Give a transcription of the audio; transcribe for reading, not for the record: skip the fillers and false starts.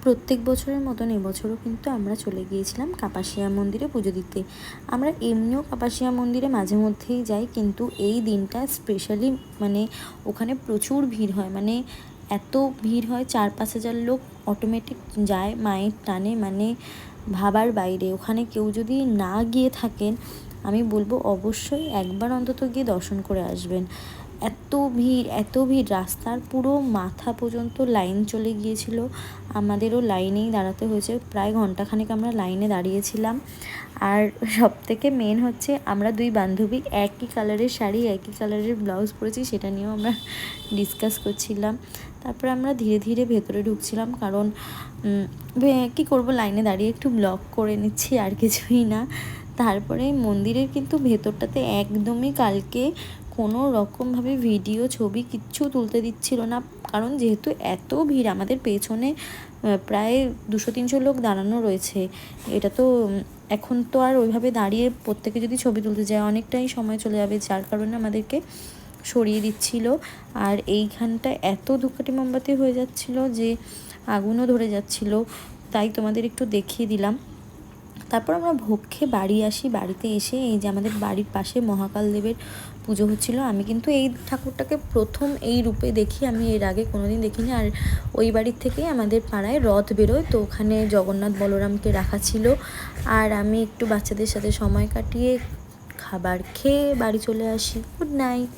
প্রত্যেক বছরের মতন এবছরও কিন্তু আমরা চলে গিয়েছিলাম কাপাসিয়া মন্দিরে পুজো দিতে। আমরা এমনিও কাপাসিয়া মন্দিরে মাঝে মধ্যেই যাই, কিন্তু এই দিনটা স্পেশালি মানে ওখানে প্রচুর ভিড় হয়, মানে এত ভিড় হয়, 4-5 হাজার লোক অটোমেটিক যায় মায়ের টানে, মানে ভাবার বাইরে। ওখানে কেউ যদি না গিয়ে থাকেন, আমি বলবো অবশ্যই একবার অন্তত গিয়ে দর্শন করে আসবেন। এত ভিড়, রাস্তার পুরো মাথা পর্যন্ত লাইন চলে গিয়েছিল। আমাদেরও লাইনেই দাঁড়াতে হয়েছে, প্রায় ঘন্টাখানেক আমরা লাইনে দাঁড়িয়েছিলাম। আর সবথেকে মেন হচ্ছে আমরা দুই বান্ধবী একই কালারের শাড়ি, একই কালারের ব্লাউজ পরেছি, সেটা নিয়েও আমরা ডিসকাস করছিলাম। তারপরে আমরা ধীরে ধীরে ভেতরে ঢুকছিলাম, কারণ কী করব, লাইনে দাঁড়িয়ে একটু ব্লগ করে নিচ্ছি, আর কিছুই না। তারপরে মন্দিরের কিন্তু ভেতরটাতে একদমই কালকে কোনো রকমভাবে ভিডিও ছবি কিচ্ছু তুলতে দিচ্ছিল না, কারণ যেহেতু এত ভিড়, আমাদের পেছনে প্রায় 200-300 লোক দাঁড়ানো রয়েছে। এটা তো এখন তো আর ওইভাবে দাঁড়িয়ে প্রত্যেকে যদি ছবি তুলতে যায় অনেকটাই সময় চলে যাবে, যার কারণে আমাদেরকে সরিয়ে দিচ্ছিল। আর এইখানটা এত ধূপকাঠি মোমবাতি হয়ে যাচ্ছিল যে আগুনও ধরে যাচ্ছিল, তাই তোমাদের একটু দেখিয়ে দিলাম। তারপর আমরা ভোগ খেয়ে বাড়ি আসি। বাড়িতে এসে এই যে আমাদের বাড়ির পাশে মহাকাল দেবের পুজো হচ্ছিলো। আমি কিন্তু এই ঠাকুরটাকে প্রথম এই রূপে দেখি, আমি এর আগে কোনোদিন দেখিনি। আর ওই বাড়ির থেকেই আমাদের পাড়ায় রথ বেরোয়, তো ওখানে জগন্নাথ বলরামকে রাখা ছিল। আর আমি একটু বাচ্চাদের সাথে সময় কাটিয়ে খাবার খেয়ে বাড়ি চলে আসি। Good night.